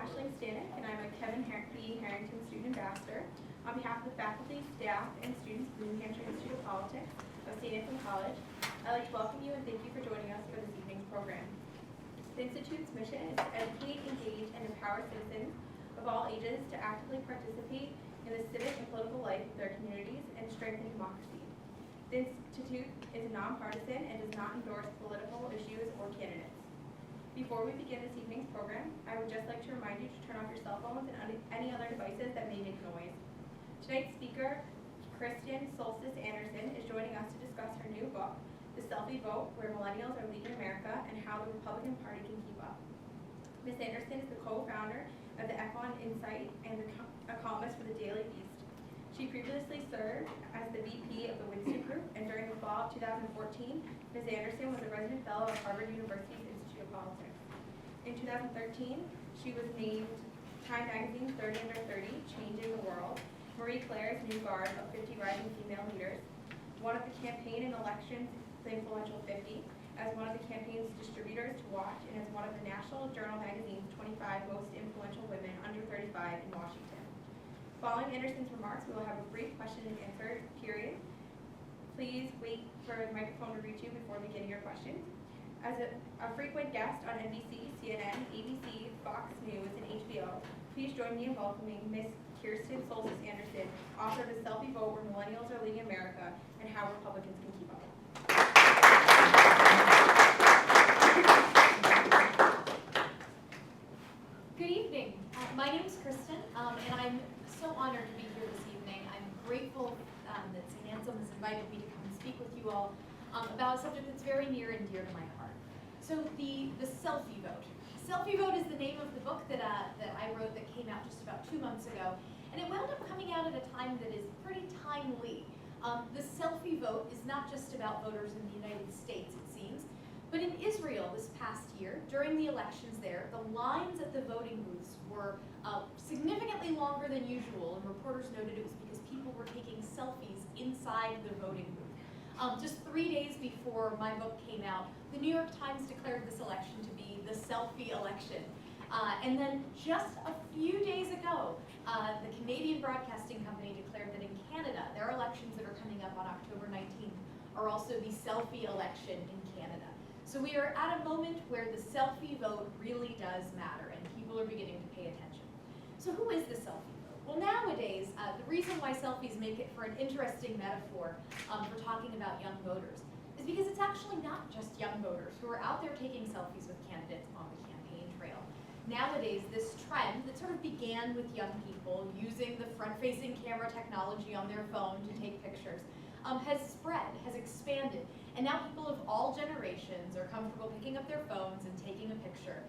Stanek, and I'm a Kevin B. Harrington Student Ambassador. On behalf of the faculty, staff, and students of the New Hampshire Institute of Politics of St. Anthony College, I'd like to welcome you and thank you for joining us for this evening's program. The Institute's mission is to educate, engage, and empower citizens of all ages to actively participate in the civic and political life of their communities and strengthen democracy. The Institute is nonpartisan and does not endorse political issues or candidates. Before we begin this evening's program, I would just like to remind you to turn off your cell phones and any other devices that may make noise. Tonight's speaker, Kristen Soltis Anderson, is joining us to discuss her new book, The Selfie Vote, Where Millennials Are Leading America and How the Republican Party Can Keep Up. Ms. Anderson is the co-founder of the Econ Insight and a columnist for the Daily Beast. She previously served as the VP of the Winston Group, and during the fall of 2014, Ms. Anderson was a resident fellow at Harvard University's Institute of Politics. In 2013, she was named Time Magazine's 30 Under 30, Changing the World, Marie Claire's New Guard of 50 Rising Female Leaders, one of the Campaign and Elections The Influential 50, as one of the campaign's distributors to watch, and as one of the National Journal Magazine's 25 Most Influential Women Under 35 in Washington. Following Anderson's remarks, we will have a brief question and answer period. Please wait for the microphone to reach you before beginning your questions. As a frequent guest on NBC, CNN, ABC, Fox News, and HBO, please join me in welcoming Ms. Kristen Soltis Anderson, author of The Selfie Vote, Where Millennials Are Leading America and How Republicans Can Keep Up. Good evening. My name is Kristen, and I'm so honored to be here this evening. I'm grateful that St. Anselm has invited me to come and speak with you all about a subject that's very near and dear to my heart. So the Selfie Vote. Selfie Vote is the name of the book that I wrote that came out just about 2 months ago, and it wound up coming out at a time that is pretty timely. The Selfie Vote is not just about voters in the United States, it seems, but in Israel this past year, during the elections there, the lines at the voting booths were significantly longer than usual, and reporters noted it was because people were taking selfies inside the voting booth. Just 3 days before my book came out, the New York Times declared this election to be the selfie election. And then just a few days ago, the Canadian Broadcasting Company declared that in Canada, their elections that are coming up on October 19th are also the selfie election in Canada. So we are at a moment where the selfie vote really does matter, and people are beginning to pay attention. So who is the selfie vote? Well, nowadays, the reason why selfies make it for an interesting metaphor for talking about young voters is because it's actually not just young voters who are out there taking selfies with candidates on the campaign trail. Nowadays, this trend that sort of began with young people using the front-facing camera technology on their phone to take pictures has spread, has expanded, and now people of all generations are comfortable picking up their phones and taking a picture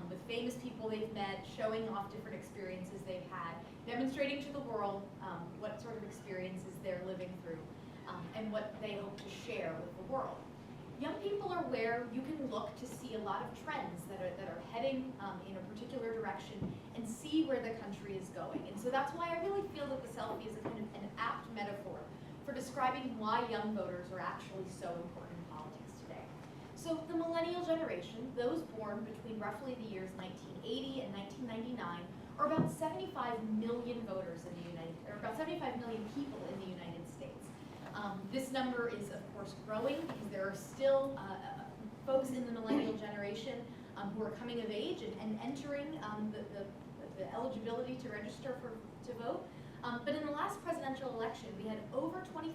with famous people they've met, showing off different experiences they've had, demonstrating to the world what sort of experiences they're living through and what they hope to share with the world. Young people are where you can look to see a lot of trends that are heading in a particular direction and see where the country is going. And so that's why I really feel that the selfie is a kind of an apt metaphor for describing why young voters are actually so important in politics today. So the millennial generation, those born between roughly the years 1980 and 1999, are about 75 million voters in the or about 75 million people in the United States. This number is, of course, growing because there are still folks in the millennial generation who are coming of age and entering the eligibility to register to vote. But in the last presidential election, we had over 23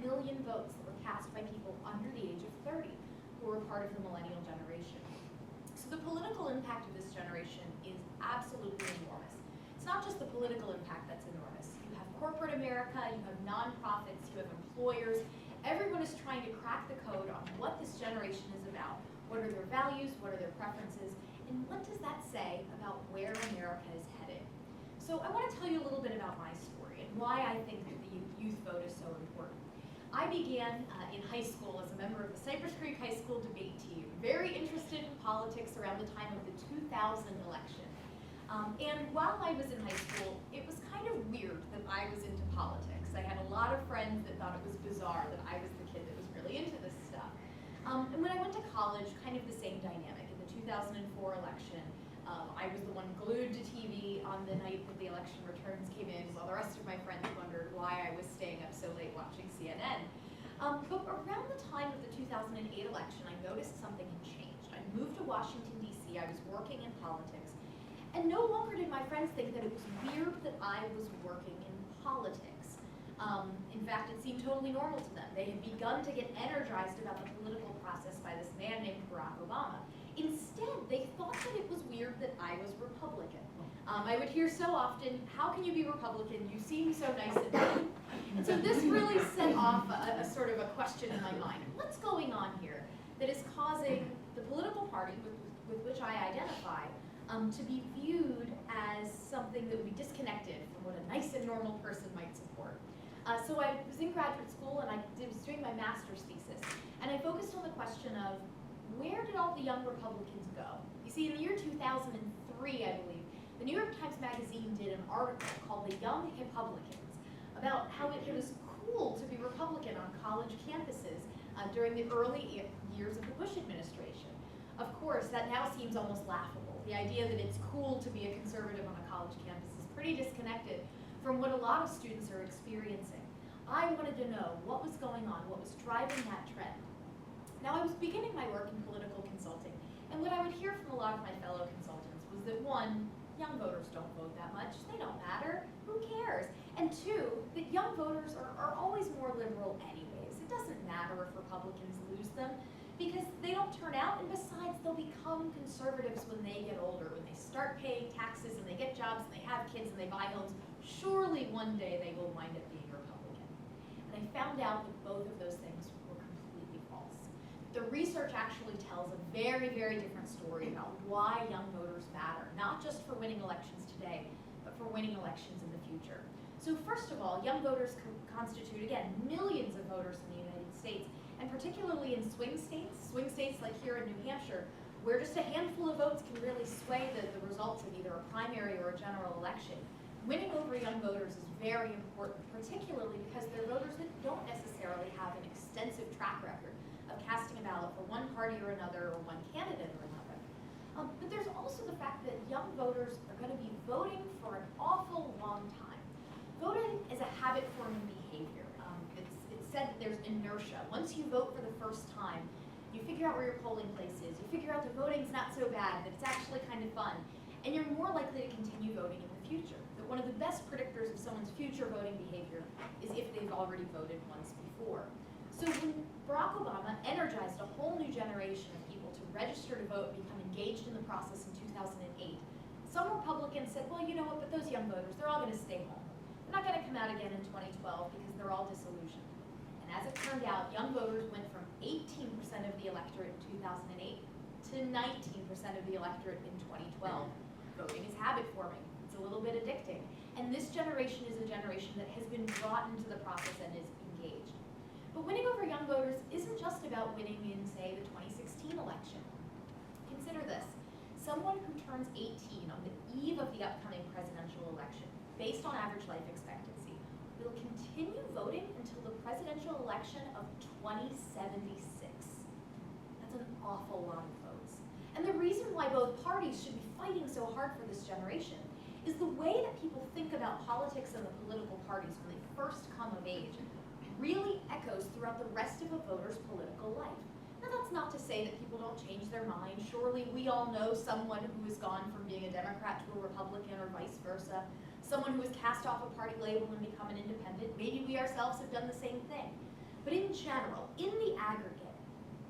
million votes that were cast by people under the age of 30 who were part of the millennial generation. So the political impact of this generation is absolutely enormous. It's not just the political impact that's enormous. You have corporate America, you have nonprofits, you have employers. Everyone is trying to crack the code on what this generation is about. What are their values, what are their preferences, and what does that say about where America is headed? So I want to tell you a little bit about my story and why I think that the youth vote is so important. I began in high school as a member of the Cypress Creek High School debate team, very interested in politics around the time of the 2000 election. And while I was in high school, it was kind of weird that I was into politics. I had a lot of friends that thought it was bizarre that I was the kid that was really into this stuff. And when I went to college, kind of the same dynamic. In the 2004 election, I was the one glued to TV on the night that the election returns came in, while the rest of my friends wondered why I was staying up so late watching CNN. But around the time of the 2008 election, I noticed something had changed. I moved to Washington, D.C., I was working in politics, and no longer did my friends think that it was weird that I was working in politics. In fact, it seemed totally normal to them. They had begun to get energized about the political process by this man named Barack Obama. Instead, they thought that it was weird that I was Republican. I would hear so often, how can you be Republican? You seem so nice and good. And so this really set off a sort of a question in my mind. What's going on here that is causing the political party with which I identify to be viewed as something that would be disconnected from what a nice and normal person might support? So I was in graduate school and I was doing my master's thesis, and I focused on the question of where did all the young Republicans go? You see, in the year 2003, I believe, the New York Times Magazine did an article called The Young Republicans about how it was cool to be Republican on college campuses during the early years of the Bush administration. Of course, that now seems almost laughable. The idea that it's cool to be a conservative on a college campus is pretty disconnected from what a lot of students are experiencing. I wanted to know what was going on, what was driving that trend. Now, I was beginning my work in political consulting, and what I would hear from a lot of my fellow consultants was that one, young voters don't vote that much, they don't matter, who cares? And two, that young voters are always more liberal anyways. It doesn't matter if Republicans lose them, because they don't turn out, and besides, they'll become conservatives when they get older, when they start paying taxes and they get jobs and they have kids and they buy homes. Surely one day they will wind up being Republican. And I found out that both of those things were completely false. The research actually tells a very, very different story about why young voters matter, not just for winning elections today, but for winning elections in the future. So first of all, young voters constitute, again, millions of voters in the United States, and particularly in swing states like here in New Hampshire, where just a handful of votes can really sway the results of either a primary or a general election. Winning over young voters is very important, particularly because they're voters that don't necessarily have an extensive track record of casting a ballot for one party or another, or one candidate or another. But there's also the fact that young voters are going to be voting for an awful long time. Voting is a habit-forming behavior. It's said that there's inertia. Once you vote for the first time, you figure out where your polling place is. You figure out that voting's not so bad, that it's actually kind of fun, and you're more likely to continue voting in the future. That one of the best predictors of someone's future voting behavior is if they've already voted once before. So when Barack Obama energized a whole new generation of people to register to vote and become engaged in the process in 2008, some Republicans said, well, you know what, but those young voters, they're all going to stay home. They're not going to come out again in 2012 because they're all disillusioned. And as it turned out, young voters went from 18% of the electorate in 2008 to 19% of the electorate in 2012. Voting is habit forming. It's a little bit addicting. And this generation is a generation that has been brought into the process and is engaged. But winning over young voters isn't just about winning in, say, the 2016 election. Consider this. Someone who turns 18 on the eve of the upcoming presidential election, based on average life expectancy, will continue voting until the presidential election of 2076. That's an awful lot of votes. And the reason why both parties should be fighting so hard for this generation is the way that people think about politics and the political parties when they first come of age really echoes throughout the rest of a voter's political life. Now, that's not to say that people don't change their mind. Surely we all know someone who has gone from being a Democrat to a Republican or vice versa, someone who has cast off a party label and become an independent. Maybe we ourselves have done the same thing. But in general, in the aggregate,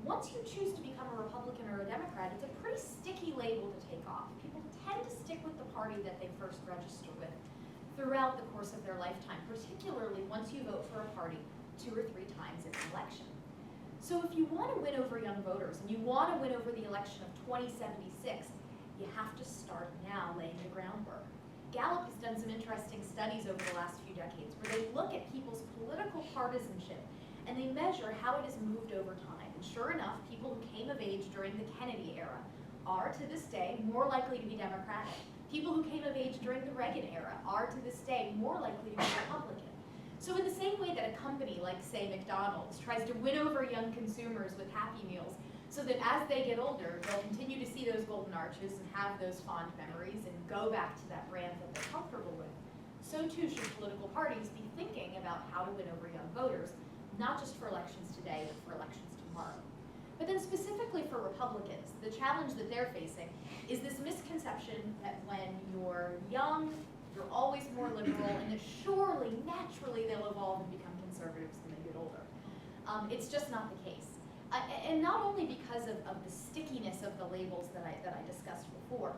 once you choose to become a Republican or a Democrat, it's a pretty sticky label to take off. People tend to stick with the party that they first register with throughout the course of their lifetime, particularly once you vote for a party 2 or 3 times in an election. So if you want to win over young voters and you want to win over the election of 2076, you have to start now laying the groundwork. Gallup has done some interesting studies over the last few decades where they look at people's political partisanship and they measure how it has moved over time. And sure enough, people who came of age during the Kennedy era are to this day more likely to be Democratic. People who came of age during the Reagan era are to this day more likely to be Republican. So in the same way that a company like, say, McDonald's tries to win over young consumers with Happy Meals, so that as they get older, they'll continue to see those golden arches and have those fond memories and go back to that brand that they're comfortable with. So too should political parties be thinking about how to win over young voters, not just for elections today, but for elections tomorrow. But then specifically for Republicans, the challenge that they're facing is this misconception that when you're young, you're always more liberal, and that surely, naturally, they'll evolve and become conservatives when they get older. It's just not the case. And not only because of the stickiness of the labels that I discussed before,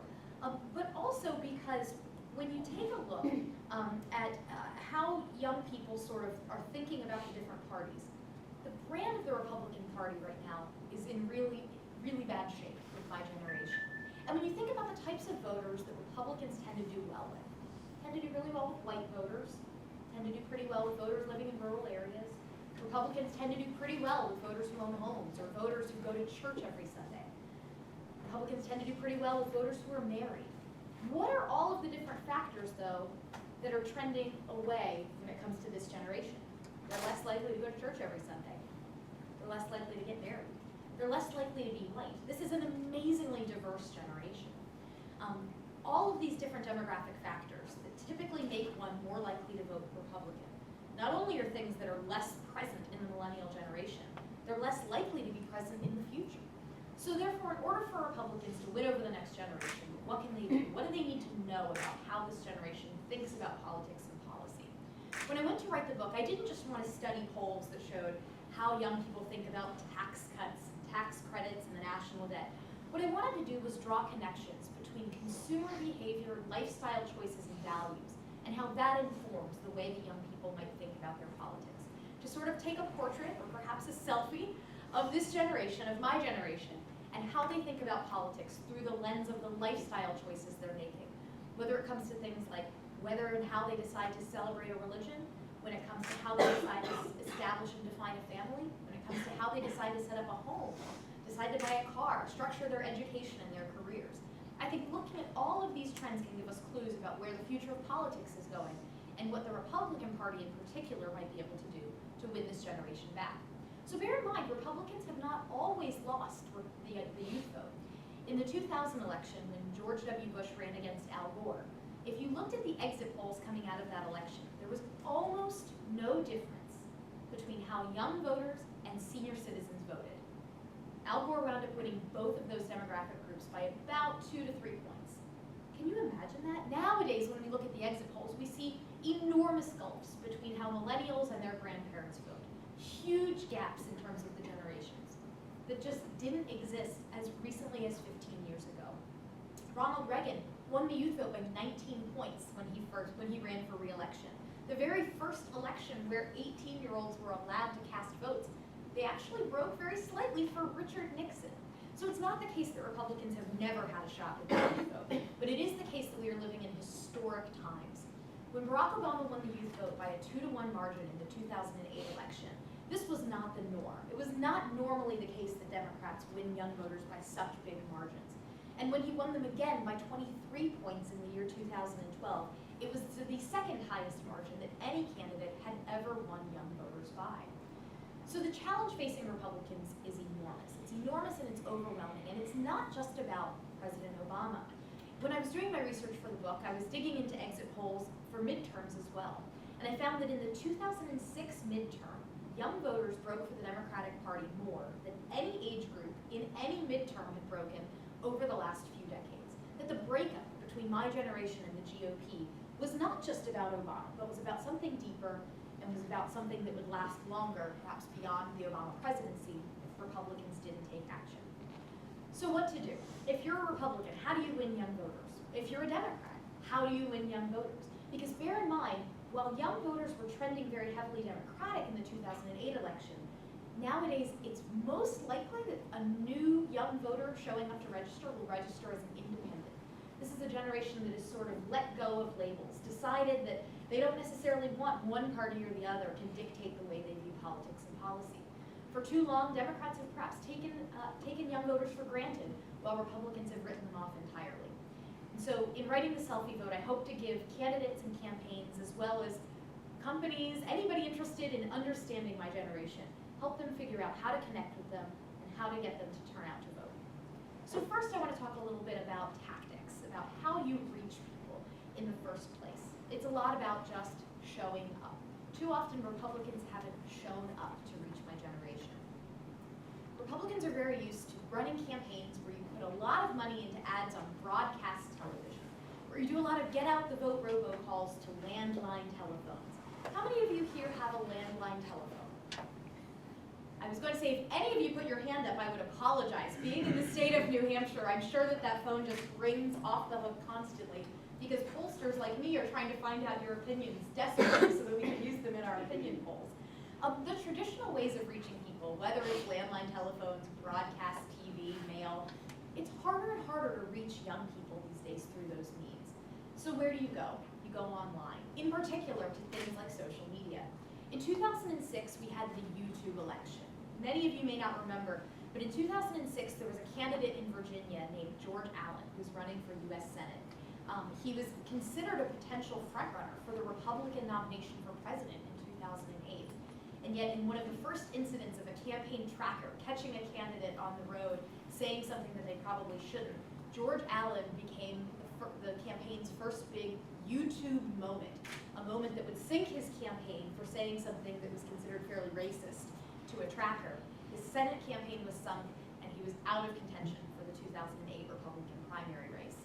but also because when you take a look at how young people sort of are thinking about the different parties, the brand of the Republican Party right now is in really, really bad shape with my generation. And when you think about the types of voters that Republicans tend to do well with, tend to do really well with white voters, tend to do pretty well with voters living in rural areas. Republicans tend to do pretty well with voters who own homes or voters who go to church every Sunday. Republicans tend to do pretty well with voters who are married. What are all of the different factors, though, that are trending away when it comes to this generation? They're less likely to go to church every Sunday. They're less likely to get married. They're less likely to be white. This is an amazingly diverse generation. All of these different demographic factors that typically make one more likely to vote Republican not only are things that are less present in the millennial generation, they're less likely to be present in the future. So therefore, in order for Republicans to win over the next generation, what can they do? What do they need to know about how this generation thinks about politics and policy? When I went to write the book, I didn't just want to study polls that showed how young people think about tax cuts, tax credits, and the national debt. What I wanted to do was draw connections between consumer behavior, lifestyle choices, and values, and how that informs the way that young people might think about their politics. To sort of take a portrait, or perhaps a selfie, of this generation, of my generation, and how they think about politics through the lens of the lifestyle choices they're making. Whether it comes to things like whether and how they decide to celebrate a religion, when it comes to how they decide to establish and define a family, when it comes to how they decide to set up a home, decide to buy a car, structure their education and their careers. I think looking at all of these trends can give us clues about where the future of politics is going and what the Republican Party in particular might be able to do to win this generation back. So bear in mind, Republicans have not always lost the youth vote. In the 2000 election, when George W. Bush ran against Al Gore, if you looked at the exit polls coming out of that election, there was almost no difference between how young voters and senior citizens voted. Al Gore wound up winning both of those demographic groups by about 2 to 3 points. Can you imagine that? Nowadays, when we look at the exit polls, we see enormous gulfs between how millennials and their grandparents vote. Huge gaps in terms of the generations that just didn't exist as recently as 15 years ago. Ronald Reagan won the youth vote by 19 points when he ran for re-election. The very first election where 18-year-olds were allowed to cast votes, they actually broke very slightly for Richard Nixon. So it's not the case that Republicans have never had a shot with the youth vote, but it is the case that we are living in historic times. When Barack Obama won the youth vote by a 2-to-1 margin in the 2008 election, this was not the norm. It was not normally the case that Democrats win young voters by such big margins. And when he won them again by 23 points in the year 2012, it was the second highest margin that any candidate had ever won young voters by. So the challenge facing Republicans is enormous. It's enormous and it's overwhelming, and it's not just about President Obama. When I was doing my research for the book, I was digging into exit polls for midterms as well. And I found that in the 2006 midterm, young voters broke for the Democratic Party more than any age group in any midterm had broken over the last few decades. That the breakup between my generation and the GOP was not just about Obama, but was about something deeper and was about something that would last longer, perhaps beyond the Obama presidency, if Republicans didn't take action. So what to do? If you're a Republican, how do you win young voters? If you're a Democrat, how do you win young voters? Because bear in mind, while young voters were trending very heavily Democratic in the 2008 election, nowadays it's most likely that a new young voter showing up to register will register as an independent. This is a generation that has sort of let go of labels, decided that they don't necessarily want one party or the other to dictate the way they view politics and policy. For too long, Democrats have perhaps taken young voters for granted, while Republicans have written them off entirely. And so in writing the Selfie Vote, I hope to give candidates and campaigns, as well as companies, anybody interested in understanding my generation, help them figure out how to connect with them and how to get them to turn out to vote. So first I want to talk a little bit about tactics, about how you reach people in the first place. It's a lot about just showing up. Too often Republicans haven't shown up to reach my generation. Republicans are very used to running campaigns where you put a lot of money into ads on broadcast television, where you do a lot of get out the vote robocalls to landline telephones. How many of you here have a landline telephone? I was going to say, if any of you put your hand up, I would apologize. Being in the state of New Hampshire, I'm sure that phone just rings off the hook constantly, because pollsters like me are trying to find out your opinions desperately so that we can use them in our opinion polls. The traditional ways of reaching people, whether it's landline telephones, broadcast TV, mail, it's harder and harder to reach young people these days through those means. So where do you go? You go online, in particular to things like social media. In 2006, we had the YouTube election. Many of you may not remember, but in 2006, there was a candidate in Virginia named George Allen who was running for U.S. Senate. He was considered a potential frontrunner for the Republican nomination for president in 2008. And yet in one of the first incidents of a campaign tracker catching a candidate on the road saying something that they probably shouldn't, George Allen became the campaign's first big YouTube moment, a moment that would sink his campaign for saying something that was considered fairly racist to a tracker. His Senate campaign was sunk, and he was out of contention for the 2008 Republican primary race.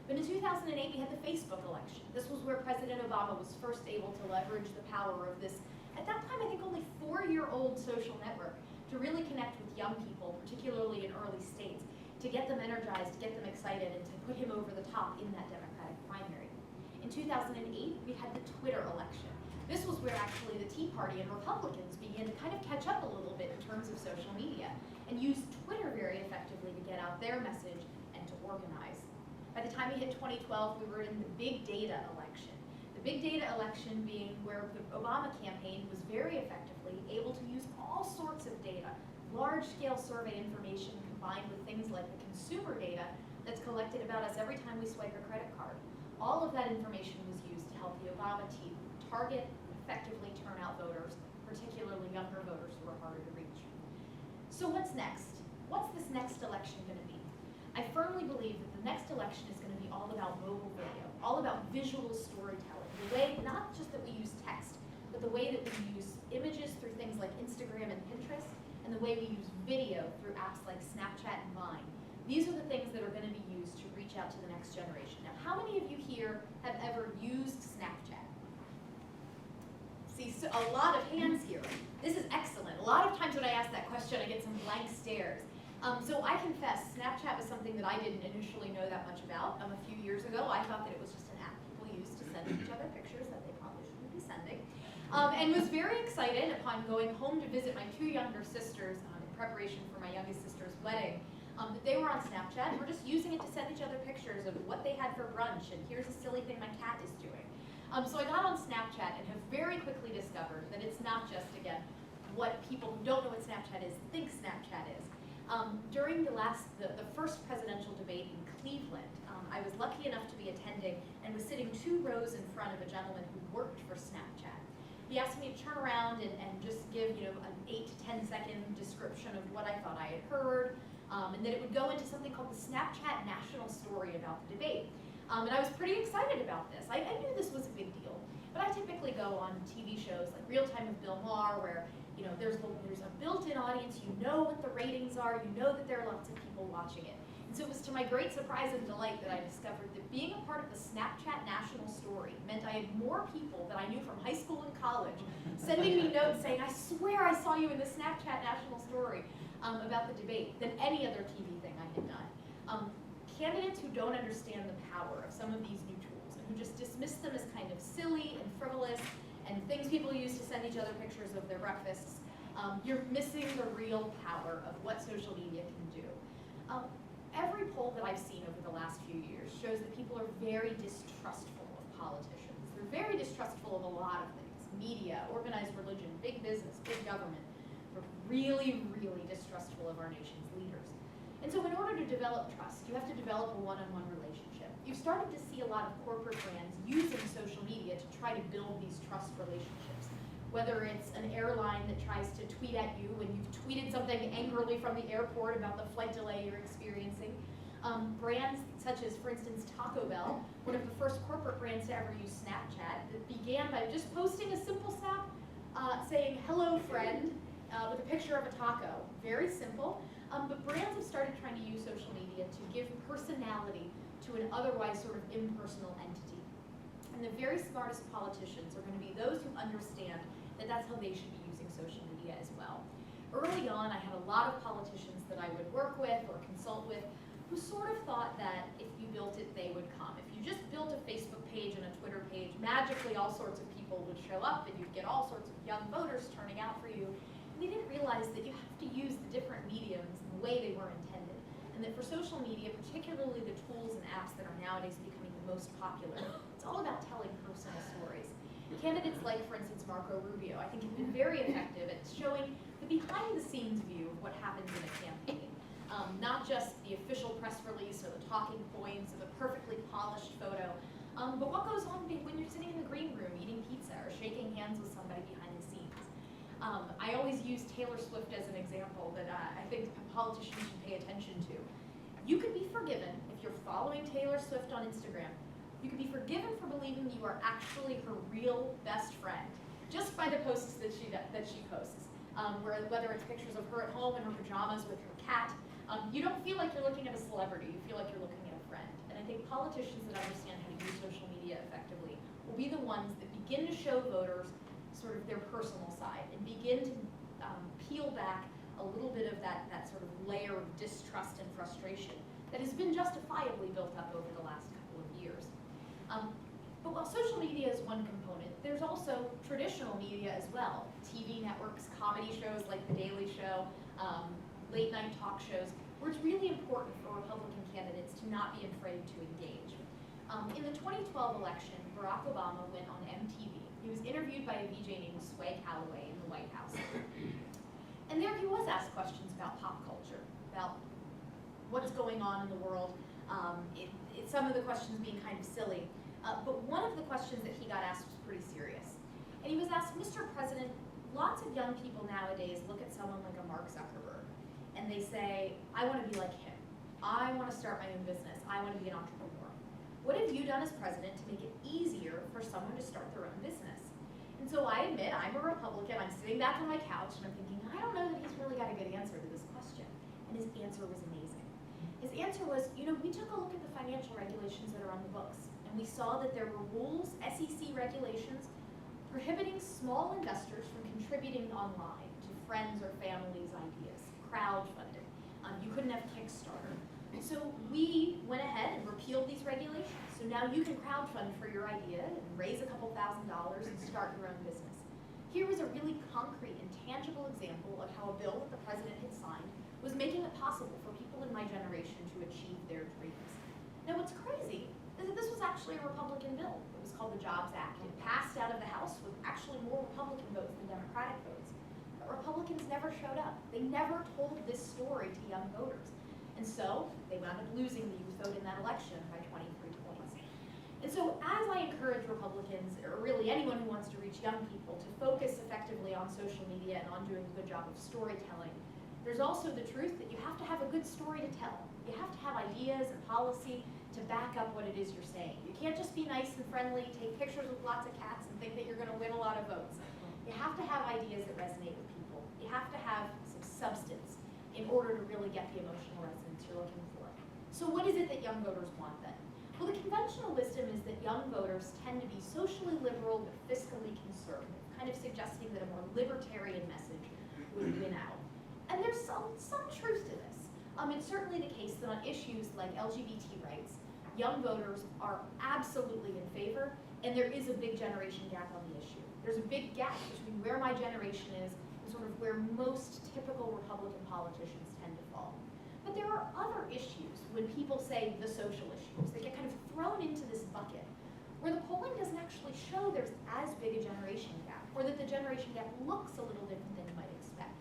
But in 2008, we had the Facebook election. This was where President Obama was first able to leverage the power of this, at that time, I think only 4-year-old social network to really connect with young people, particularly in early states, to get them energized, to get them excited, and to put him over the top in that Democratic primary. In 2008, we had the Twitter election. This was where actually the Tea Party and Republicans began to kind of catch up a little bit in terms of social media and use Twitter very effectively to get out their message and to organize. By the time we hit 2012, we were in the big data election. The big data election being where the Obama campaign was very effectively able to use all sorts of data, large-scale survey information combined with things like the consumer data that's collected about us every time we swipe a credit card. All of that information was used to help the Obama team target and effectively turn out voters, particularly younger voters who are harder to reach. So what's next? What's this next election going to be? I firmly believe that the next election is going to be all about mobile video, all about visual storytelling, the way, not just that we use text, but the way that we use images through things like Instagram and Pinterest, and the way we use video through apps like Snapchat and Vine. These are the things that are going to be used to reach out to the next generation. Now, how many of you here have ever used Snapchat? See, so a lot of hands here. This is excellent. A lot of times when I ask that question, I get some blank stares. So I confess, Snapchat was something that I didn't initially know that much about. A few years ago, I thought that it was just an app people used to send each other pictures that they probably shouldn't be sending. And was very excited upon going home to visit my 2 younger sisters in preparation for my youngest sister's wedding, that they were on Snapchat and were just using it to send each other pictures of what they had for brunch, and here's a silly thing my cat is doing. So I got on Snapchat and have very quickly discovered that it's not just, again, what people who don't know what Snapchat is think Snapchat is. During the first presidential debate in Cleveland, I was lucky enough to be attending and was sitting 2 rows in front of a gentleman who worked for Snapchat. He asked me to turn around and just give an 8 to 10 second description of what I thought I had heard, and that it would go into something called the Snapchat national story about the debate. And I was pretty excited about this. I knew this was a big deal, but I typically go on TV shows like Real Time with Bill Maher, where there's a built-in audience, you know what the ratings are, you know that there are lots of people watching it. And so it was to my great surprise and delight that I discovered that being a part of the Snapchat national story meant I had more people that I knew from high school and college sending me notes saying, I swear I saw you in the Snapchat national story about the debate than any other TV thing I had done. Candidates who don't understand the power of some of these new tools and who just dismiss them as kind of silly and frivolous and things people use to send each other pictures of their breakfasts, you're missing the real power of what social media can do. Every poll that I've seen over the last few years shows that people are very distrustful of politicians. They're very distrustful of a lot of things. Media, organized religion, big business, big government. They're really, really distrustful of our nation's leaders. And so in order to develop trust, you have to develop a one-on-one relationship. You've started to see a lot of corporate brands using social media to try to build these trust relationships. whether it's an airline that tries to tweet at you when you've tweeted something angrily from the airport about the flight delay you're experiencing. Brands such as, for instance, Taco Bell, one of the first corporate brands to ever use Snapchat, that began by just posting a simple snap saying, "Hello, friend," with a picture of a taco. Very simple. But brands have started trying to use social media to give personality to an otherwise sort of impersonal entity. And the very smartest politicians are going to be those who understand that that's how they should be using social media as well. Early on, I had a lot of politicians that I would work with or consult with who sort of thought that if you built it, they would come. If you just built a Facebook page and a Twitter page, magically all sorts of people would show up and you'd get all sorts of young voters turning out for you. And they didn't realize that you have to use the different mediums the way they were intended. And that for social media, particularly the tools and apps that are nowadays becoming the most popular, it's all about telling personal stories. Candidates like, for instance, Marco Rubio, I think have been very effective at showing the behind-the-scenes view of what happens in a campaign. Not just the official press release or the talking points or the perfectly polished photo, but what goes on when you're sitting in the green room eating pizza or shaking hands with somebody behind the scenes. I always use Taylor Swift as an example that I think politicians should pay attention to. You could be forgiven if you're following Taylor Swift on Instagram. You could be forgiven for believing you are actually her real best friend just by the posts that she posts. Whether it's pictures of her at home in her pajamas with her cat, you don't feel like you're looking at a celebrity, you feel like you're looking at a friend. And I think politicians that understand how to use social media effectively will be the ones that begin to show voters sort of their personal side and begin to peel back a little bit of that sort of layer of distrust and frustration that has been justifiably built up over the last couple of years. But while social media is one component, there's also traditional media as well. TV networks, comedy shows like The Daily Show, late night talk shows, where it's really important for Republican candidates to not be afraid to engage. In the 2012 election, Barack Obama went on MTV. He was interviewed by a VJ named Sway Calloway in the White House. And there he was asked questions about pop culture, about what's going on in the world, some of the questions being kind of silly. But one of the questions that he got asked was pretty serious. And he was asked, "Mr. President, lots of young people nowadays look at someone like a Mark Zuckerberg and they say, I want to be like him. I want to start my own business. I want to be an entrepreneur. What have you done as president to make it easier for someone to start their own business?" And so I admit, I'm a Republican. I'm sitting back on my couch and I'm thinking, I don't know that he's really got a good answer to this question. And his answer was amazing. His answer was, we took a look at the financial regulations that are on the books, and we saw that there were rules, SEC regulations, prohibiting small investors from contributing online to friends or family's ideas, crowdfunding. You couldn't have Kickstarter. So we went ahead and repealed these regulations. So now you can crowdfund for your idea and raise a couple $1,000s and start your own business. Here was a really concrete and tangible example of how a bill that the president had signed was making it possible for people in my generation to achieve their dreams. Now what's crazy is that this was actually a Republican bill. It was called the Jobs Act. It passed out of the House with actually more Republican votes than Democratic votes. But Republicans never showed up. They never told this story to young voters. And so they wound up losing the youth vote in that election by 23 points. And so as I encourage Republicans, or really anyone who wants to reach young people, to focus effectively on social media and on doing a good job of storytelling, there's also the truth that you have to have a good story to tell. You have to have ideas and policy to back up what it is you're saying. You can't just be nice and friendly, take pictures with lots of cats and think that you're going to win a lot of votes. You have to have ideas that resonate with people. You have to have some substance in order to really get the emotional resonance you're looking for. So what is it that young voters want then? Well, the conventional wisdom is that young voters tend to be socially liberal but fiscally conservative, kind of suggesting that a more libertarian message would win out. And there's some truth to this. It's certainly the case that on issues like LGBT rights, young voters are absolutely in favor, and there is a big generation gap on the issue. There's a big gap between where my generation is and sort of where most typical Republican politicians tend to fall. But there are other issues when people say the social issues. They get kind of thrown into this bucket where the polling doesn't actually show there's as big a generation gap, or that the generation gap looks a little different than you might expect.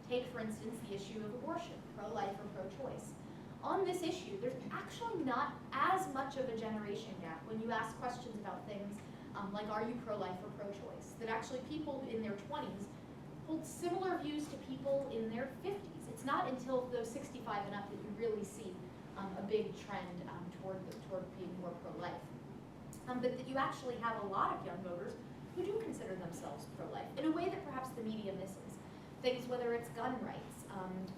Take, for instance, the issue of abortion, pro-life or pro-choice. On this issue, there's actually not as much of a generation gap when you ask questions about things like are you pro-life or pro-choice, that actually people in their 20s hold similar views to people in their 50s. It's not until those 65 and up that you really see a big trend toward being more pro-life. But that you actually have a lot of young voters who do consider themselves pro-life in a way that perhaps the media misses. Things, whether it's gun rights,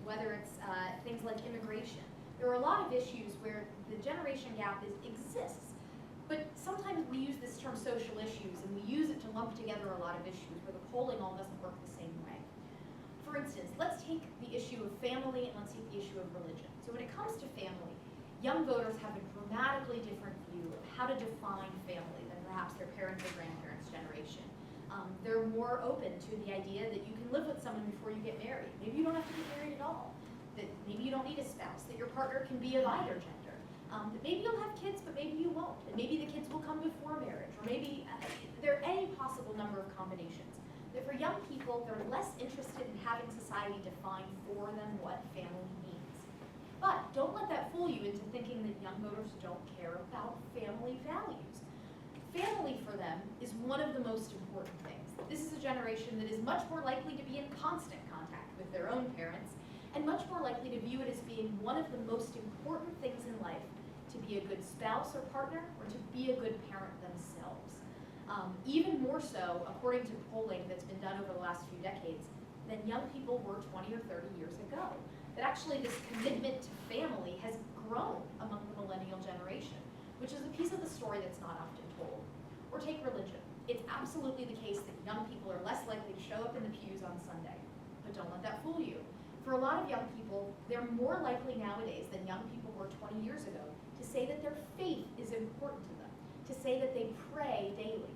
whether it's things like immigration. There are a lot of issues where the generation gap exists, but sometimes we use this term social issues and we use it to lump together a lot of issues where the polling all doesn't work the same way. For instance, let's take the issue of family and let's take the issue of religion. So when it comes to family, young voters have a dramatically different view of how to define family than perhaps their parents or grandparents' generation. They're more open to the idea that you can live with someone before you get married. Maybe you don't have to get married at all. That maybe you don't need a spouse. That your partner can be of either gender. That maybe you'll have kids, but maybe you won't. And maybe the kids will come before marriage. Or maybe there are any possible number of combinations. That for young people, they're less interested in having society define for them what family means. But don't let that fool you into thinking that young voters don't care about family values. Family for them is one of the most important things. This is a generation that is much more likely to be in constant contact with their own parents and much more likely to view it as being one of the most important things in life to be a good spouse or partner or to be a good parent themselves. Even more so, according to polling that's been done over the last few decades, than young people were 20 or 30 years ago. That actually this commitment to family has grown among the millennial generation, which is a piece of the story that's not often told. Or take religion. It's absolutely the case that young people are less likely to show up in the pews on Sunday. But don't let that fool you. For a lot of young people, they're more likely nowadays than young people were 20 years ago to say that their faith is important to them, to say that they pray daily.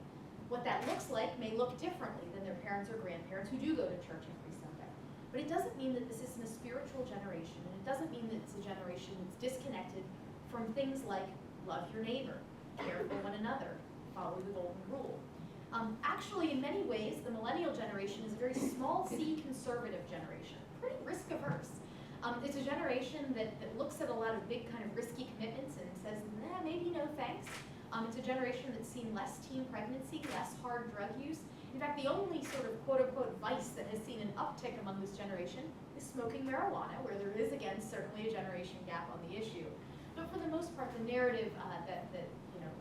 What that looks like may look differently than their parents or grandparents who do go to church every Sunday. But it doesn't mean that this isn't a spiritual generation, and it doesn't mean that it's a generation that's disconnected from things like love your neighbor, care for one another, follow the golden rule. Actually, in many ways, the millennial generation is a very small C conservative generation, pretty risk averse. It's a generation that looks at a lot of big kind of risky commitments and says, nah, maybe no thanks. It's a generation that's seen less teen pregnancy, less hard drug use. In fact, the only sort of quote-unquote vice that has seen an uptick among this generation is smoking marijuana, where there is, again, certainly a generation gap on the issue. But for the most part, the narrative that you know,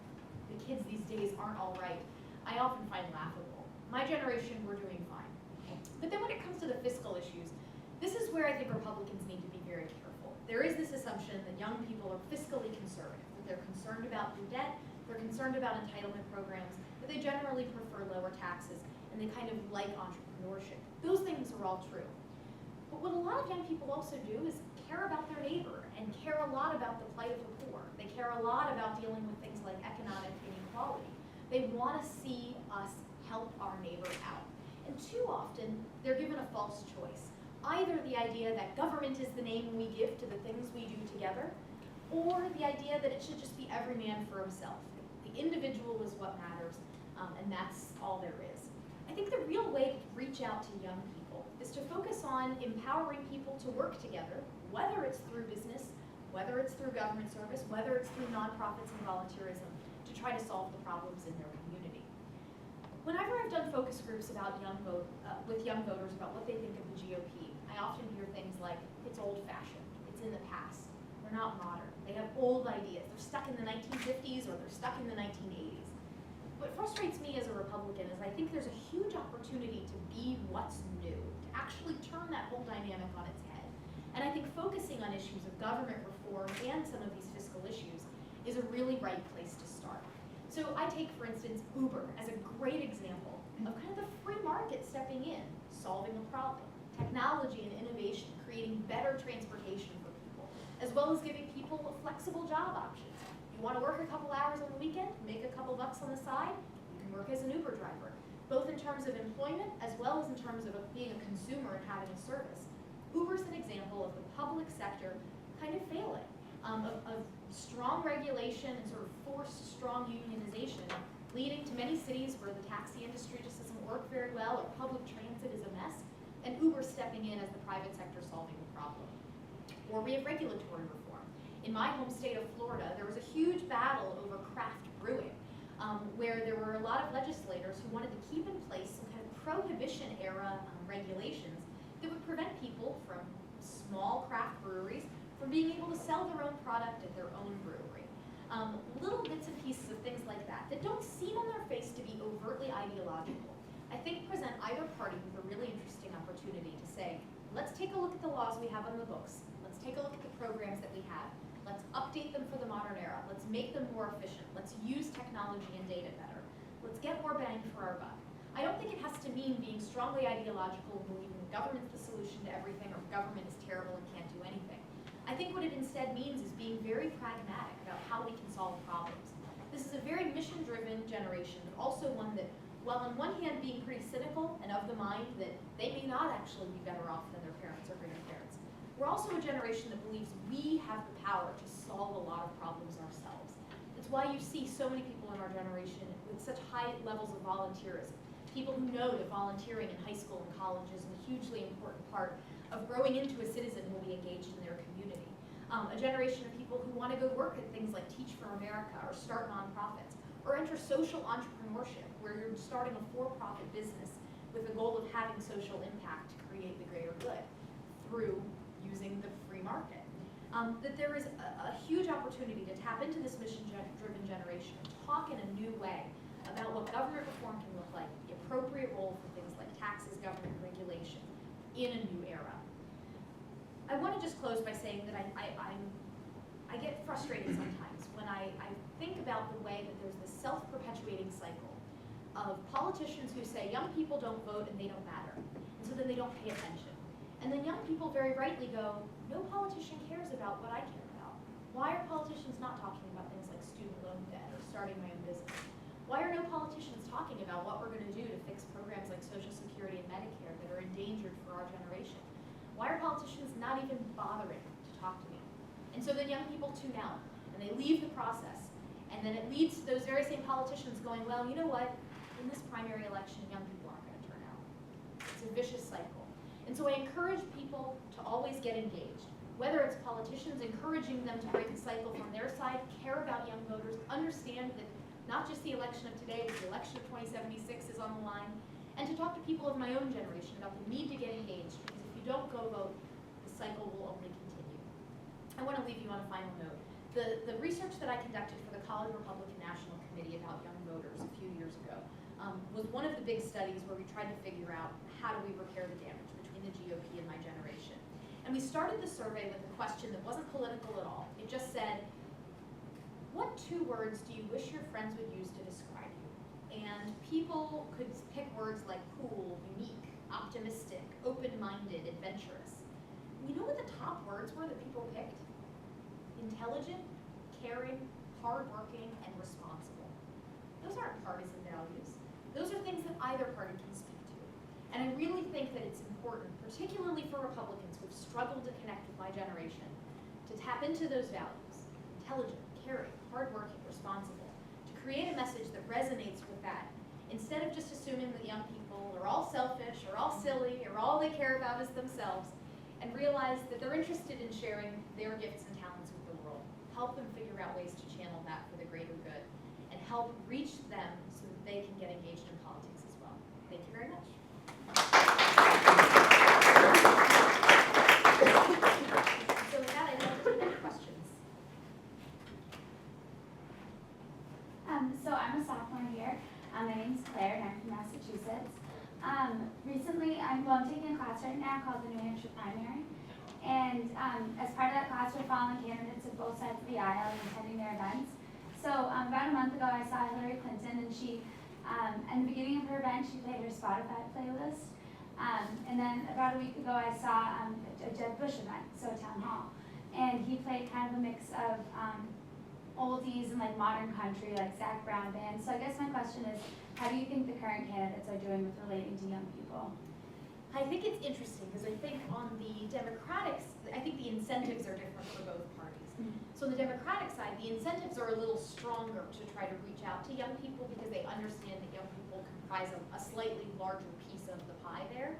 the kids these days aren't all right, I often find laughable. My generation, we're doing fine. But then when it comes to the fiscal issues, this is where I think Republicans need to be very careful. There is this assumption that young people are fiscally conservative, that they're concerned about their debt, they're concerned about entitlement programs, that they generally prefer lower taxes, and they kind of like entrepreneurship. Those things are all true. But what a lot of young people also do is care about their neighbor and care a lot about the plight of the poor. They care a lot about dealing with things like economic inequality. They want to see us help our neighbor out. And too often, they're given a false choice. Either the idea that government is the name we give to the things we do together, or the idea that it should just be every man for himself. The individual is what matters, and that's all there is. I think the real way to reach out to young people is to focus on empowering people to work together, whether it's through business, whether it's through government service, whether it's through nonprofits and volunteerism, to try to solve the problems in their community. Whenever I've done focus groups about with young voters about what they think of the GOP, I often hear things like, it's old-fashioned, it's in the past, they're not modern, they have old ideas, they're stuck in the 1950s or they're stuck in the 1980s. What frustrates me as a Republican is I think there's a huge opportunity to be what's new, to actually turn that whole dynamic on its head. And I think focusing on issues of government reform and some of these fiscal issues is a really right place to start. So I take, for instance, Uber as a great example of kind of the free market stepping in, solving a problem, technology and innovation, creating better transportation for people, as well as giving people flexible job options. You want to work a couple hours on the weekend, make a couple bucks on the side, you can work as an Uber driver, both in terms of employment as well as in terms of being a consumer and having a service. Uber's an example of the public sector kind of failing, of strong regulation and sort of forced strong unionization, leading to many cities where the taxi industry just doesn't work very well or public transit is a mess, and Uber stepping in as the private sector solving the problem. Or we have regulatory reform. In my home state of Florida, there was a huge battle over craft brewing, where there were a lot of legislators who wanted to keep in place some kind of prohibition era regulations that would prevent people from small craft breweries from being able to sell their own product at their own brewery. Little bits and pieces of things like that that don't seem on their face to be overtly ideological, I think present either party with a really interesting opportunity to say, let's take a look at the laws we have on the books. Let's take a look at the programs that we have. Let's update them for the modern era. Let's make them more efficient. Let's use technology and data better. Let's get more bang for our buck. I don't think it has to mean being strongly ideological and believing that government's the solution to everything or government is terrible and can't do anything. I think what it instead means is being very pragmatic about how we can solve problems. This is a very mission-driven generation, but also one that, while on one hand being pretty cynical and of the mind that they may not actually be better off than their parents or grandparents, we're also a generation that believes we have the power to solve a lot of problems ourselves. It's why you see so many people in our generation with such high levels of volunteerism. People who know that volunteering in high school and college is a hugely important part of growing into a citizen who will be engaged in their community. A generation of people who want to go work at things like Teach for America or start nonprofits or enter social entrepreneurship where you're starting a for-profit business with the goal of having social impact to create the greater good through using the free market. That there is a huge opportunity to tap into this mission-driven generation and talk in a new way about what government reform can look like, the appropriate role for things like taxes, government regulation in a new era. I want to just close by saying that I get frustrated sometimes when I think about the way that there's this self-perpetuating cycle of politicians who say young people don't vote and they don't matter, and so then they don't pay attention. And then young people very rightly go, no politician cares about what I care about. Why are politicians not talking about things like student loan debt or starting my own business? Why are no politicians talking about what we're going to do to fix programs like Social Security and Medicare that are endangered for our generation? Why are politicians not even bothering to talk to me? And so then young people tune out, and they leave the process. And then it leads to those very same politicians going, well, you know what? In this primary election, young people aren't going to turn out. It's a vicious cycle. And so I encourage people to always get engaged. Whether it's politicians encouraging them to break the cycle from their side, care about young voters, understand that not just the election of today, but the election of 2076 is on the line, and to talk to people of my own generation about the need to get engaged, because if you don't go vote, the cycle will only continue. I want to leave you on a final note. The research that I conducted for the College Republican National Committee about young voters a few years ago was one of the big studies where we tried to figure out how do we repair the damage between the GOP and my generation. And we started the survey with a question that wasn't political at all. It just said, what 2 words do you wish your friends would use to describe you? And people could pick words like cool, unique, optimistic, open-minded, adventurous. You know what the top words were that people picked? Intelligent, caring, hardworking, and responsible. Those aren't partisan values. Those are things that either party can speak to. And I really think that it's important, particularly for Republicans who've struggled to connect with my generation, to tap into those values, intelligent, caring, hardworking, responsible, to create a message that resonates with that, instead of just assuming that young people are all selfish, or all silly, or all they care about is themselves, and realize that they're interested in sharing their gifts and talents with the world. Help them figure out ways to channel that for the greater good, and help reach them so that they can get engaged in politics as well. Thank you very much. So with that, I'd love to take any questions. So I'm a sophomore here. My name's Claire and I'm from Massachusetts. Recently, I'm taking a class right now called the New Hampshire Primary. And as part of that class, we're following candidates of both sides of the aisle and attending their events. So about a month ago, I saw Hillary Clinton, and she, in the beginning of her event, she played her Spotify playlist. And then about a week ago, I saw a Jeb Bush event, so a town hall. And he played kind of a mix of oldies and like modern country, like Zach Brown band. So I guess my question is, how do you think the current candidates are doing with relating to young people? I think it's interesting because I think on the Democratic, I think the incentives are different for both parties. Mm-hmm. So on the Democratic side, the incentives are a little stronger to try to reach out to young people because they understand that young people comprise a slightly larger piece of the pie there.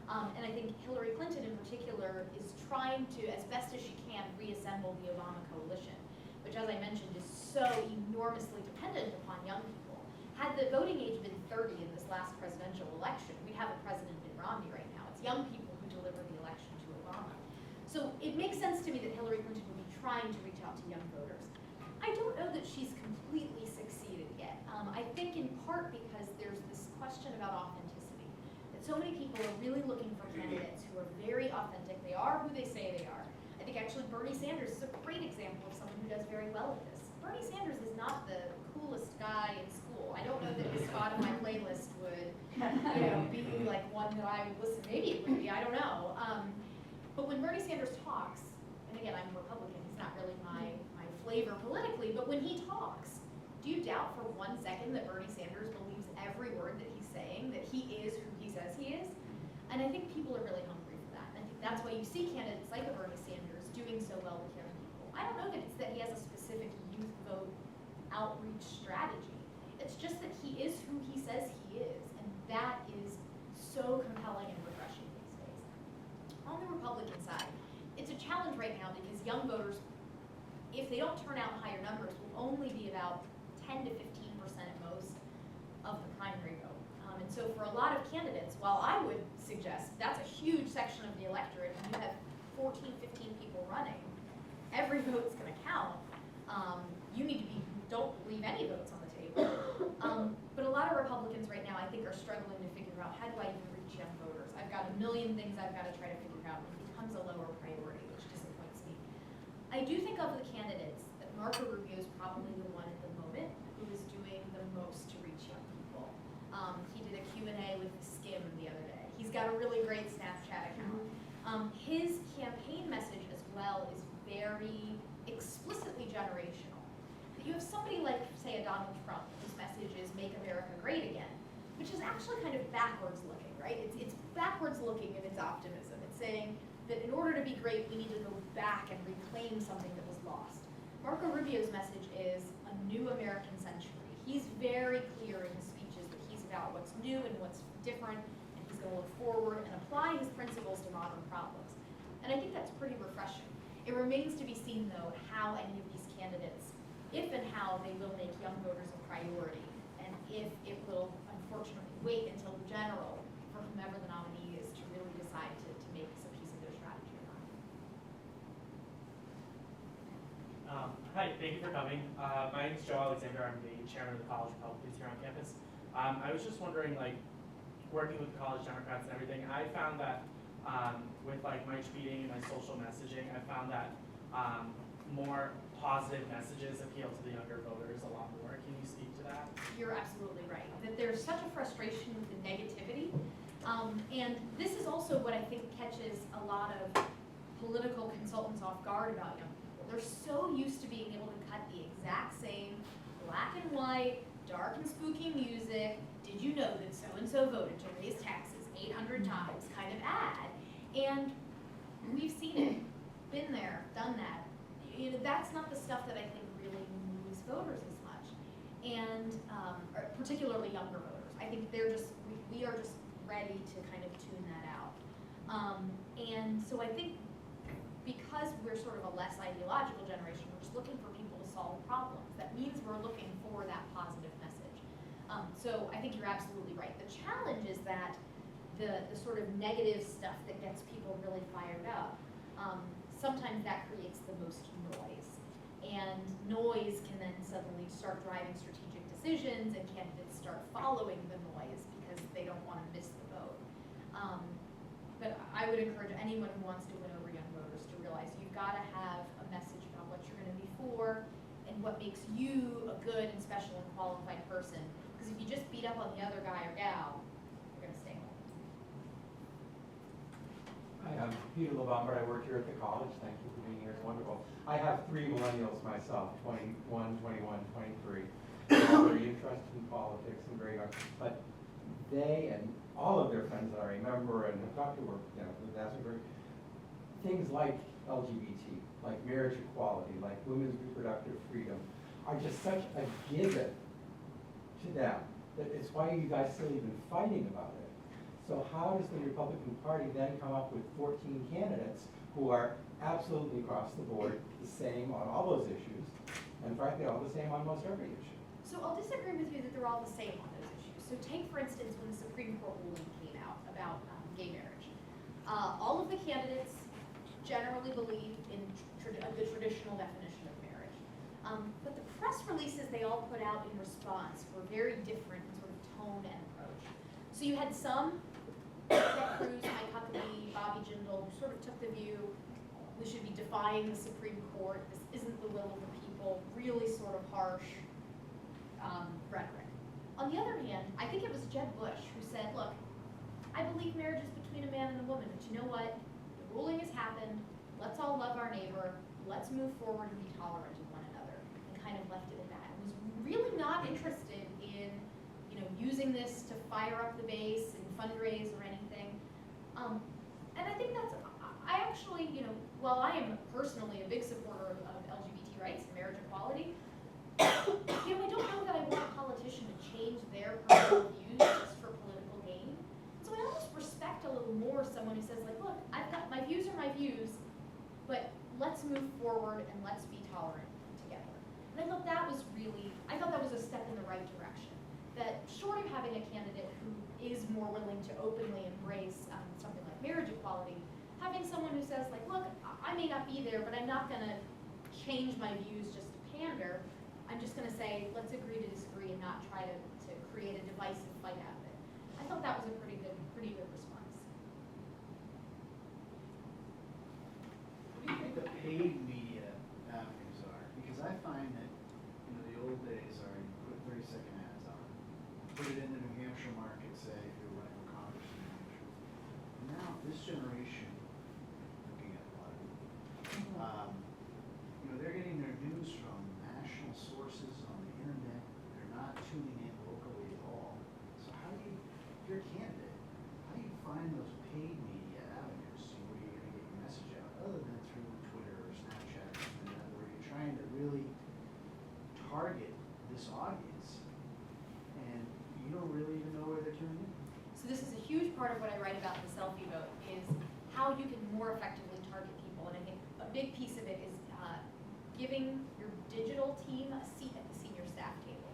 And I think Hillary Clinton in particular is trying to, as best as she can, reassemble the Obama coalition, which as I mentioned is so enormously dependent upon young people. the voting age been 30 in this last presidential election, we'd have a president Mitt Romney right now. It's young people who deliver the election to Obama. So it makes sense to me that Hillary Clinton would be trying to reach out to young voters. I don't know that she's completely succeeded yet. I think in part because there's this question about authenticity. That so many people are really looking for candidates who are very authentic. They are who they say they are. I think actually Bernie Sanders is a great example of someone who does very well at this. Bernie Sanders is not the coolest guy in school. I don't know that his Spotify playlist would, be like one that I would listen. Maybe it would be. I don't know. But when Bernie Sanders talks, and again, I'm a Republican. He's not really my flavor politically. But when he talks, do you doubt for 1 second that Bernie Sanders believes every word that he's saying? That he is who he says he is? And I think people are really hungry for that. And I think that's why you see candidates like a Bernie Sanders doing so well with young people. I don't know that it's that he has a specific youth vote outreach strategy. It's just that he is who he says he is, and that is so compelling and refreshing these days. On the Republican side, it's a challenge right now because young voters, if they don't turn out in higher numbers, will only be about 10 to 15% at most of the primary vote. And so for a lot of candidates, while I would suggest that's a huge section of the electorate, and you have 14, 15 people running, every vote's going to count. You need to don't leave any votes on the table. But a lot of Republicans right now, I think, are struggling to figure out, how do I even reach young voters? I've got a million things I've got to try to figure out, and it becomes a lower priority, which disappoints me. I do think of the candidates that Marco Rubio is probably the one at the moment who is doing the most to reach young people. He did a Q&A with Skim the other day. He's got a really great Snapchat account. His campaign message as well is very explicitly generational. That you have somebody like, say, a Donald Trump, whose message is "Make America Great Again," which is actually kind of backwards looking, right? It's backwards looking in its optimism. It's saying that in order to be great, we need to go back and reclaim something that was lost. Marco Rubio's message is a new American century. He's very clear in his speeches that he's about what's new and what's different, and he's going to look forward and apply his principles to modern problems. And I think that's pretty refreshing. It remains to be seen, though, how any of these candidates, if and how they will make young voters a priority, and if it will, unfortunately, wait until the general, for whomever the nominee is, to really decide to make this a piece of their strategy or not. Hi, thank you for coming. My name is Joe Alexander. I'm the chairman of the College Republicans here on campus. I was just wondering, working with the college Democrats and everything, I found that with my tweeting and my social messaging, I found that more positive messages appeal to the younger voters a lot more. Can you speak to that? You're absolutely right. That there's such a frustration with the negativity. And this is also what I think catches a lot of political consultants off guard about young people. They're so used to being able to cut the exact same black and white, dark and spooky music, did you know that so-and-so voted to raise taxes 800 times kind of ad. And we've seen it, been there, done that. That's not the stuff that I think really moves voters as much. And or particularly younger voters. I think we are just ready to kind of tune that out. And so I think because we're sort of a less ideological generation, we're just looking for people to solve problems. That means we're looking for that positive message. So I think you're absolutely right. The challenge is that the sort of negative stuff that gets people really fired up, sometimes that creates the most noise. And noise can then suddenly start driving strategic decisions, and candidates start following the noise because they don't want to miss the vote. But I would encourage anyone who wants to win over young voters to realize you've got to have a message about what you're going to be for and what makes you a good and special and qualified person. Because if you just beat up on the other guy or gal, you're going to stay home. Hi, I'm Peter LeBombard. I work here at the college. Thank you for being here. It's wonderful. I have 3 millennials myself, 21, 21, 23. They're all very interested in politics and very young. But they and all of their friends that I remember and have talked to were, that's a great things like LGBT, like marriage equality, like women's reproductive freedom, are just such a given to them that it's why you guys still even fighting about it. So how does the Republican Party then come up with 14 candidates who are absolutely across the board the same on all those issues, and frankly all the same on most every issue? So I'll disagree with you that they're all the same on those issues. So take, for instance, when the Supreme Court ruling came out about gay marriage. All of the candidates generally believe in the traditional definition of marriage. But the press releases they all put out in response were very different in sort of tone and approach. So you had some, Ted Cruz, Mike Huckabee, Bobby Jindal, who sort of took the view, we should be defying the Supreme Court, this isn't the will of the people, really sort of harsh rhetoric. On the other hand, I think it was Jeb Bush who said, look, I believe marriage is between a man and a woman, but you know what? The ruling has happened, let's all love our neighbor, let's move forward and be tolerant of one another, and kind of left it at that. And was really not interested in, using this to fire up the base and fundraise or anything. And I think that's, I actually, while I am personally a big supporter of LGBT rights and marriage equality, I don't know that I want a politician to change their personal views just for political gain. So I almost respect a little more someone who says, like, look, my views are my views, but let's move forward and let's be tolerant together. And I thought that was a step in the right direction. That short of having a candidate who is more willing to openly embrace something like marriage equality, having someone who says, like, look, I may not be there, but I'm not going to change my views just to pander. I'm just going to say, let's agree to disagree and not try to create a divisive fight out of it. I thought that was a pretty good response. What do you think the paid media avenues are? Because I find that, the old days are you put 30-second ads on, put it in the New Hampshire market, say, if you're running for Congress in New Hampshire. And now, this generation, looking at a lot of people, they're getting their news from national sources on the internet. They're not tuning in locally at all. So how do you, if you're a candidate, how do you find those paid media avenues where you're going to get your message out, other than through Twitter or Snapchat or something like that, where you're trying to really target this audience and you don't really even know where they're tuning in? So this is a huge part of what I write about in the Selfie Vote, is how you can more effectively target people. And I think a big piece of it is giving your digital team a seat at the senior staff table.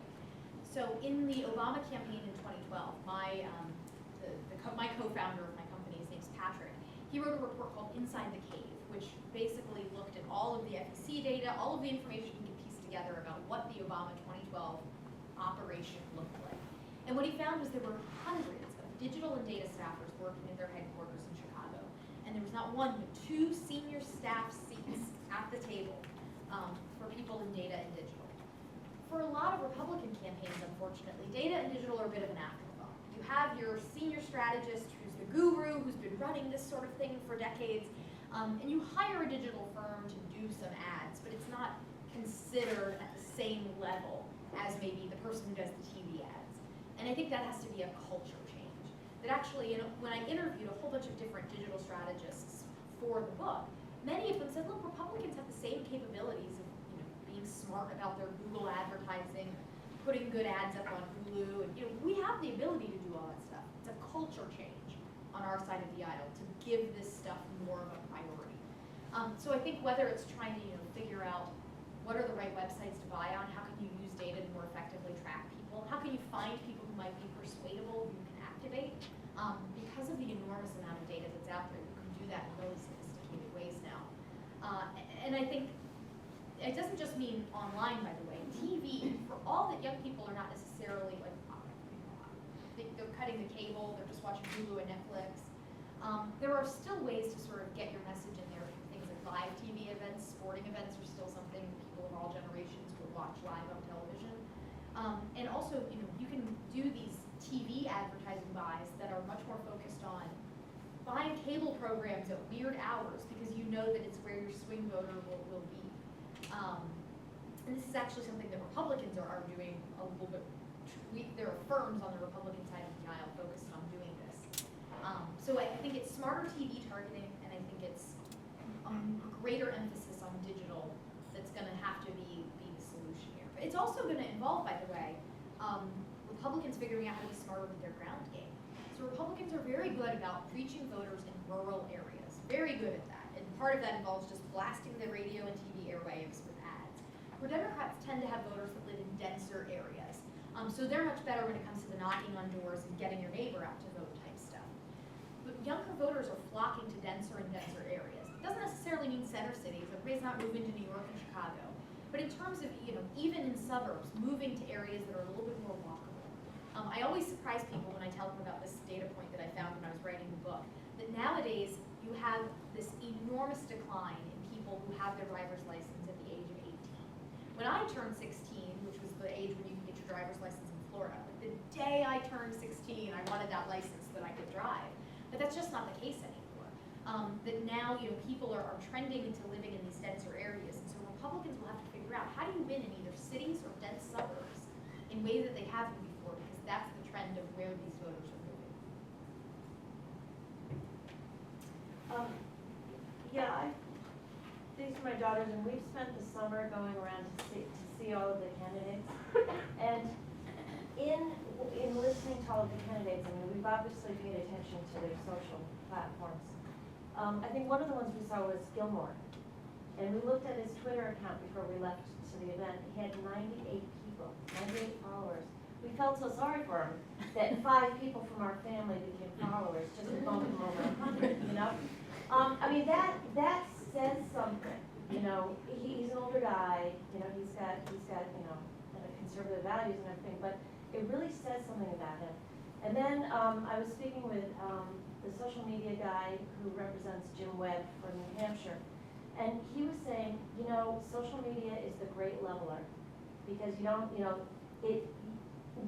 So in the Obama campaign in 2012, my co-founder of my company, his name's Patrick, he wrote a report called Inside the Cave, which basically looked at all of the FEC data, all of the information you can piece together about what the Obama 2012 operation looked like. And what he found was there were hundreds of digital and data staffers working at their headquarters in Chicago. And there was not one, but two senior staff seats at the table for people in data and digital. For a lot of Republican campaigns, unfortunately, data and digital are a bit of an afterthought. You have your senior strategist who's the guru, who's been running this sort of thing for decades, and you hire a digital firm to do some ads, but it's not considered at the same level as maybe the person who does the TV ads. And I think that has to be a culture change. That actually, when I interviewed a whole bunch of different digital strategists for the book, many of them said, look, Republicans have the same capabilities of being smart about their Google advertising, putting good ads up on Hulu, and we have the ability to do all that stuff. It's a culture change on our side of the aisle to give this stuff more of a priority. So I think whether it's trying to figure out what are the right websites to buy on, how can you use data to more effectively track people, how can you find people who might be persuadable, who you can activate, because of the enormous amount of data that's out there, you can do that in really sophisticated ways now. And I think it doesn't just mean online, by the way. TV, for all that young people are not necessarily like, they're cutting the cable, they're just watching Hulu and Netflix. There are still ways to sort of get your message in there. Things like live TV events, sporting events are still something people of all generations will watch live on television. And also, you can do these TV advertising buys that are much more focused on buying cable programs at weird hours because you know that it's where your swing voter will be. And this is actually something that Republicans are doing a little bit. There are firms on the Republican side of the aisle focused on doing this. So I think it's smarter TV targeting, and I think it's greater emphasis on digital that's going to have to be the solution here. But it's also going to involve, by the way, Republicans figuring out how to be smarter with their ground game. So Republicans are very good about reaching voters in rural areas, very good at that. And part of that involves just blasting the radio and TV airwaves with ads. where Democrats tend to have voters that live in denser areas. So they're much better when it comes to the knocking on doors and getting your neighbor out to vote type stuff. But younger voters are flocking to denser and denser areas. It doesn't necessarily mean center cities. Everybody's not moving to New York and Chicago. But in terms of, even in suburbs, moving to areas that are a little bit more walkable. I always surprise people when I tell them about this data point that I found when I was writing the book, that nowadays you have this enormous decline in people who have their driver's license at the age of 18. When I turned 16, which was the age when you can get your driver's license in Florida, the day I turned 16, I wanted that license so that I could drive. But that's just not the case anymore. That now, people are trending into living in these denser areas, and so Republicans will have to figure out how do you win in either cities or dense suburbs in ways that they haven't before, because that's the trend of where these voters are moving. These are my daughters, and we've spent the summer going around to see all of the candidates. And in listening to all of the candidates, we've obviously paid attention to their social platforms. I think one of the ones we saw was Gilmore. And we looked at his Twitter account before we left to the event. He had 98 people, 98 followers. We felt so sorry for him that 5 people from our family became followers just to bump him over 100, that says something. He's an older guy, he's got conservative values and everything, but it really says something about him. And then I was speaking with the social media guy who represents Jim Webb from New Hampshire, and he was saying, social media is the great leveler, because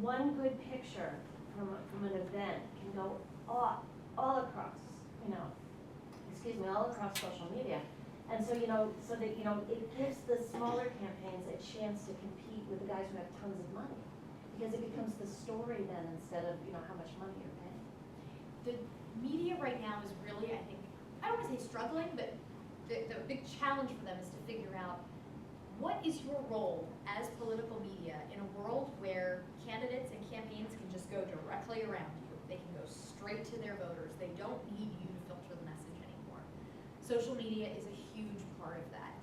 one good picture from an event can go all across, all across social media. And so, so that, it gives the smaller campaigns a chance to compete with the guys who have tons of money, because it becomes the story then instead of, how much money you're paying. The media right now is really, I think, I don't want to say struggling, but the big challenge for them is to figure out what is your role as political media in a world where candidates and campaigns can just go directly around you. They can go straight to their voters. They don't need you to filter the message anymore. Social media is a huge part of that.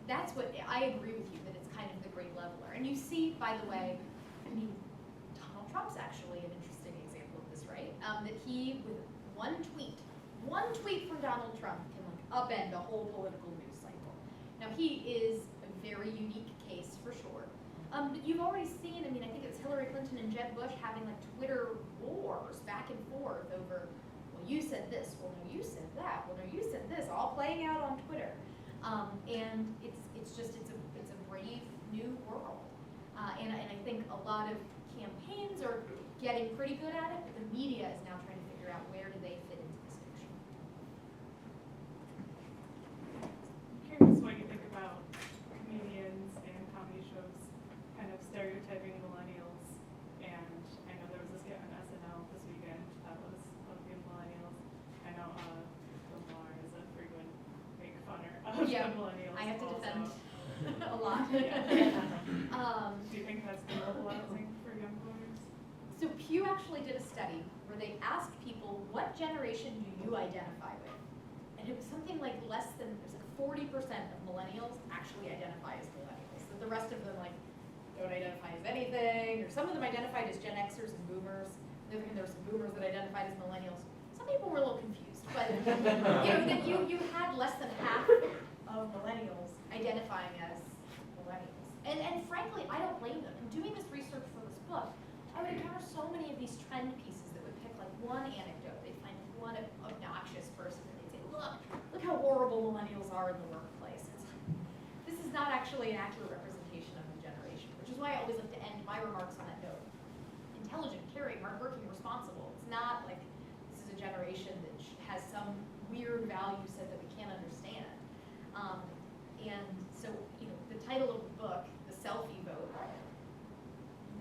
That's what, I agree with you that it's kind of the great leveler. And you see, by the way, Donald Trump's actually an interesting example of this, right? That he, with one tweet from Donald Trump can upend a whole political news cycle. Now he is a very unique case for sure. But you've already seen, I think it's Hillary Clinton and Jeb Bush having Twitter wars back and forth over, well, you said this, well, no, you said that, well, no, you said this, all playing out on Twitter. And it's a brave new world. And I think a lot of campaigns are getting pretty good at it, but the media is now trying to figure out where do they fit into this picture. I'm curious what you think about comedians and comedy shows kind of stereotyping millennials. And I know there was a skit on SNL this weekend that was of the millennials. I know Lamar is a frequent make funner of the millennials. I have to also. defend a lot. Do you think that's demoralizing for young voters? So Pew actually did a study where they asked people, what generation do you identify with? And it was something like less than, it was like 40% of millennials actually identify as millennials. So the rest of them don't identify as anything, or some of them identified as Gen Xers and boomers. On the other hand, there were some boomers that identified as millennials. Some people were a little confused, but that you had less than half of millennials identifying as millennials. And frankly, I don't blame them. In doing this research for this book, I would encounter so many of these trend pieces that would pick one anecdote. They'd find one obnoxious person and they'd say, look how horrible millennials are in the workplace. This is not actually an accurate representation of the generation, which is why I always like to end my remarks on that note. Intelligent, caring, hardworking, responsible. It's not like this is a generation that has some weird value set that we can't understand. And so, the title of the book, The Selfie Vote,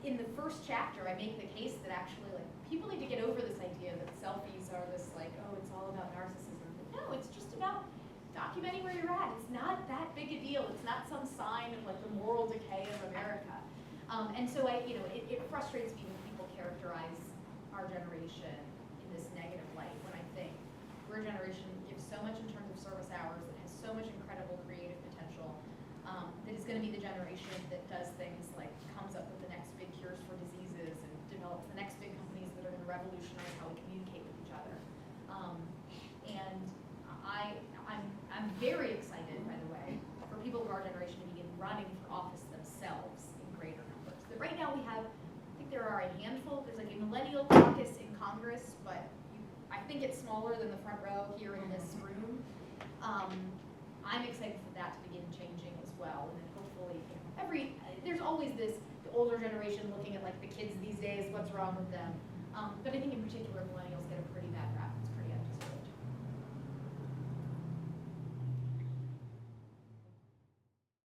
in the first chapter, I make the case that actually, people need to get over this idea that selfies are this, it's all about narcissism. But no, it's just about documenting where you're at. It's not that big a deal. It's not some sign of, the moral decay of America. And so, it frustrates me when people characterize our generation in this negative light, when I think we're a generation that gives so much in terms of service hours, that has so much incredible creative potential, that is gonna be the generation that does things like comes up with the next big cures for diseases and develops the next big companies that are gonna revolutionize how we communicate with each other. And I'm very excited, by the way, for people of our generation to begin running for office themselves in greater numbers. That right now we have, I think there are a handful, there's like a millennial caucus in Congress, but I think it's smaller than the front row here in this room. I'm excited for that to begin changing as well, and then hopefully, there's always the older generation looking at like the kids these days, what's wrong with them. But I think in particular millennials get a pretty